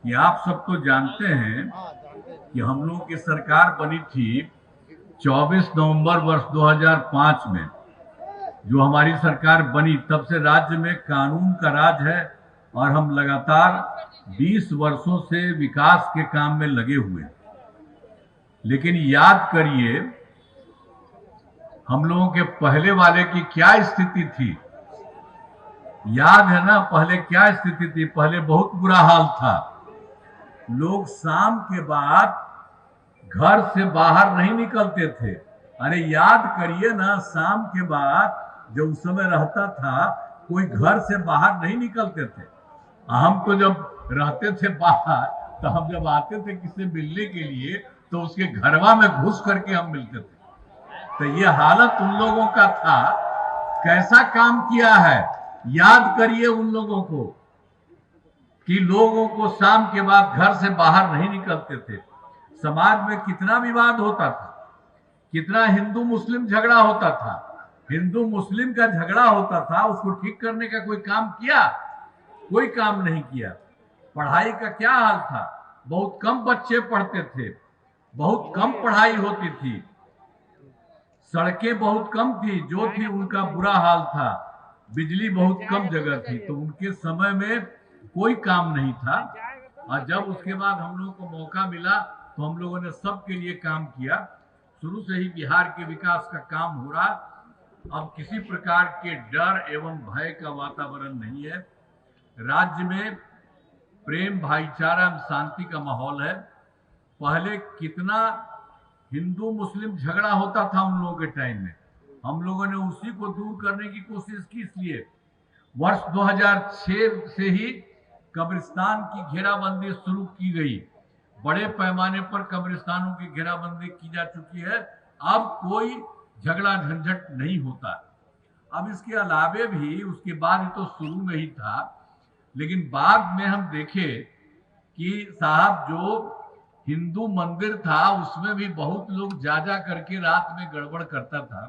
कि आप सब तो जानते हैं कि हम लोगों की सरकार बनी थी 24 नवंबर वर्ष 2005 में। जो हमारी सरकार बनी तब से राज्य में कानून का राज है और हम लगातार 20 वर्षों से विकास के काम में लगे हुए हैं। लेकिन याद करिए, हम लोगों के पहले वाले की क्या स्थिति थी। याद है ना, पहले क्या स्थिति थी? पहले बहुत बुरा हाल था। लोग शाम के बाद घर से बाहर नहीं निकलते थे। अरे याद करिए ना, शाम के बाद जब उस समय रहता था, कोई घर से बाहर नहीं निकलते थे। हम तो जब रहते थे बाहर, तो हम जब आते थे किसी मिलने के लिए तो उसके घरवा में घुस करके हम मिलते थे। तो ये हालत उन लोगों का था। कैसा काम किया है, याद करिए उन लोगों को कि लोगों को शाम के बाद घर से बाहर नहीं निकलते थे। समाज में कितना विवाद होता था, कितना हिंदू मुस्लिम झगड़ा होता था। हिंदू मुस्लिम का झगड़ा होता था, उसको ठीक करने का कोई काम किया? कोई काम नहीं किया। पढ़ाई का क्या हाल था? बहुत कम बच्चे पढ़ते थे, बहुत कम पढ़ाई होती थी, सड़कें बहुत कम थी, जो थी उनका बुरा हाल था। बिजली बहुत कम जगह थी, तो उनके समय में कोई काम नहीं था। और जब उसके बाद हम लोगों को मौका मिला तो हम लोगों ने सबके लिए काम किया। शुरू से ही बिहार के विकास का काम हो रहा। अब किसी प्रकार के डर एवं भय का वातावरण नहीं है। राज्य में प्रेम, भाईचारा, शांति का माहौल है। पहले कितना हिंदू मुस्लिम झगड़ा होता था उन लोगों के टाइम में, हम लोगों ने उसी को दूर करने की कोशिश की। इसलिए वर्ष 2006 से ही कब्रिस्तान की घेराबंदी शुरू की गई। बड़े पैमाने पर कब्रिस्तानों की घेराबंदी की जा चुकी है। अब कोई झगड़ा झंझट नहीं होता। अब इसके अलावे भी उसके बाद तो शुरू में ही था, लेकिन बाद में हम देखे कि साहब जो हिंदू मंदिर था उसमें भी बहुत लोग जा जा करके रात में गड़बड़ करता था।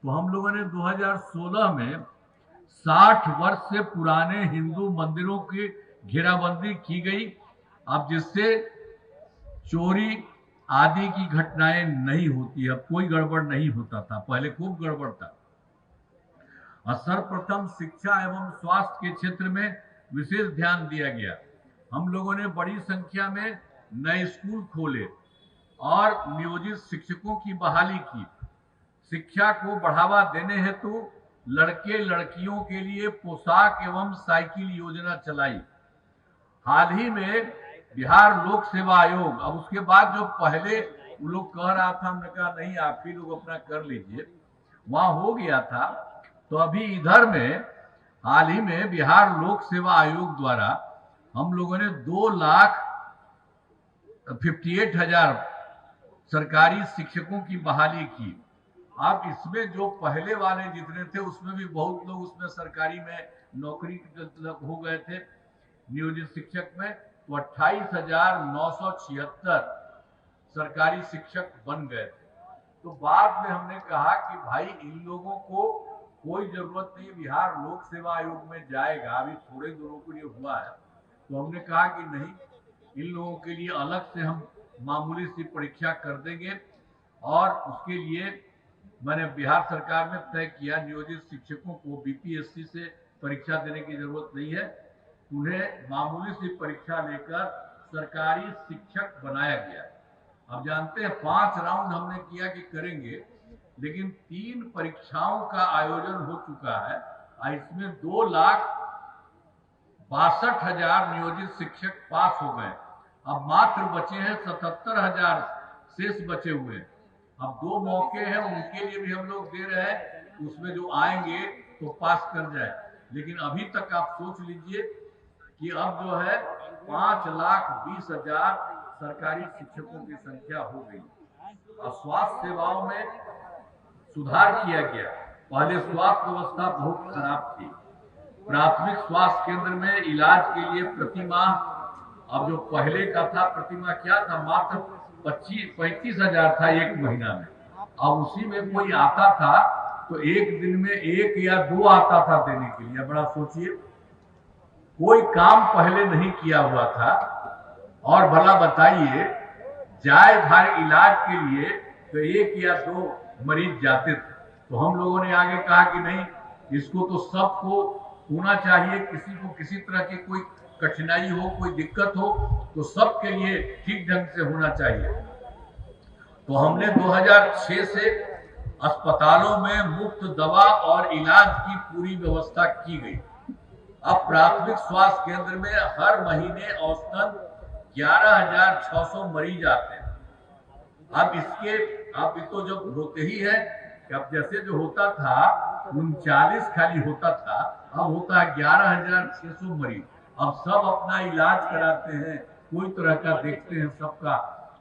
तो हम लोगों ने 2016 में 60 वर्ष से पुराने हिंदू मंदिरों की घेराबंदी की गई। अब जिससे चोरी आदि की घटनाएं नहीं होती। अब कोई गड़बड़ नहीं होता था, पहले खूब गड़बड़ था। और सर्वप्रथम शिक्षा एवं स्वास्थ्य के क्षेत्र में विशेष ध्यान दिया गया। हम लोगों ने बड़ी संख्या में नए स्कूल खोले और नियोजित शिक्षकों की बहाली की। शिक्षा को बढ़ावा देने हेतु लड़के लड़कियों के लिए पोशाक एवं साइकिल योजना चलाई। हाल ही में बिहार लोक सेवा आयोग, अब उसके बाद जो पहले वो लोग कह रहा था, हमने कहा नहीं आप ही लोग अपना कर लीजिए, वहां हो गया था। तो अभी इधर में हाल ही में बिहार लोक सेवा आयोग द्वारा हम लोगों ने 2,58,000 सरकारी शिक्षकों की बहाली की। अब इसमें जो पहले वाले जितने थे उसमें भी बहुत लोग उसमें सरकारी में नौकरी हो गए थे नियोजित शिक्षक में। तो 28,976 सरकारी शिक्षक बन गए थे। तो बाद में हमने कहा कि भाई इन लोगों को कोई जरूरत नहीं, बिहार लोक सेवा आयोग में जाएगा, अभी थोड़े दिनों के लिए हुआ है। तो हमने कहा कि नहीं, इन लोगों के लिए अलग से हम मामूली सी परीक्षा कर देंगे। और उसके लिए मैंने बिहार सरकार में तय किया, नियोजित शिक्षकों को बीपीएससी से परीक्षा देने की जरूरत नहीं है, उन्हें मामूली सी परीक्षा लेकर सरकारी शिक्षक बनाया गया। अब जानते हैं 5 राउंड हमने किया कि करेंगे, लेकिन 3 परीक्षाओं का आयोजन हो चुका है। इसमें 2,62,000 नियोजित शिक्षक पास हो गए। अब मात्र बचे हैं 77,000 शेष बचे हुए। अब 2 मौके हैं, उनके लिए भी हम लोग दे रहे हैं, उसमें जो आएंगे तो पास कर जाए। लेकिन अभी तक आप सोच लीजिए कि अब जो है 5,20,000 सरकारी शिक्षकों की संख्या हो गई। और स्वास्थ्य सेवाओं में सुधार किया गया। पहले स्वास्थ्य व्यवस्था बहुत खराब थी। प्राथमिक स्वास्थ्य केंद्र में इलाज के लिए प्रति माह, अब जो पहले का था प्रति माह क्या था, मात्र 35,000 था एक महीना में। अब उसी में कोई आता था तो एक दिन में 1 या 2 आता था देने के लिए। बड़ा सोचिए, कोई काम पहले नहीं किया हुआ था। और भला बताइए, जाए भर इलाज के लिए तो 1 या 2 मरीज जाते थे, तो हम लोगों ने आगे कहा कि नहीं, इसको तो सबको होना चाहिए, किसी को किसी तरह की कोई कठिनाई हो, कोई दिक्कत हो तो सबके लिए ठीक ढंग से होना चाहिए। तो हमने 2006 से अस्पतालों में मुफ्त दवा और इलाज की पूरी व्यवस्था की गई। अब प्राथमिक स्वास्थ्य केंद्र में हर महीने औसतन 11,600 मरीज आते हैं। अब तो जब होते ही है कि अब जैसे जो होता था 39 खाली होता था, अब होता है 11,600 मरीज। अब सब अपना इलाज कराते हैं, कोई तरह का देखते हैं, सबका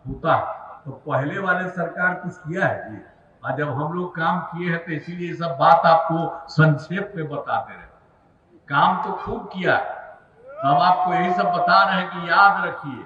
होता है। तो पहले वाले सरकार कुछ किया है जी? और जब हम लोग काम किए हैं तो इसीलिए सब बात आपको संक्षेप में बताते रहे। काम तो खूब किया है, हम आपको यही सब बता रहे हैं कि याद रखिए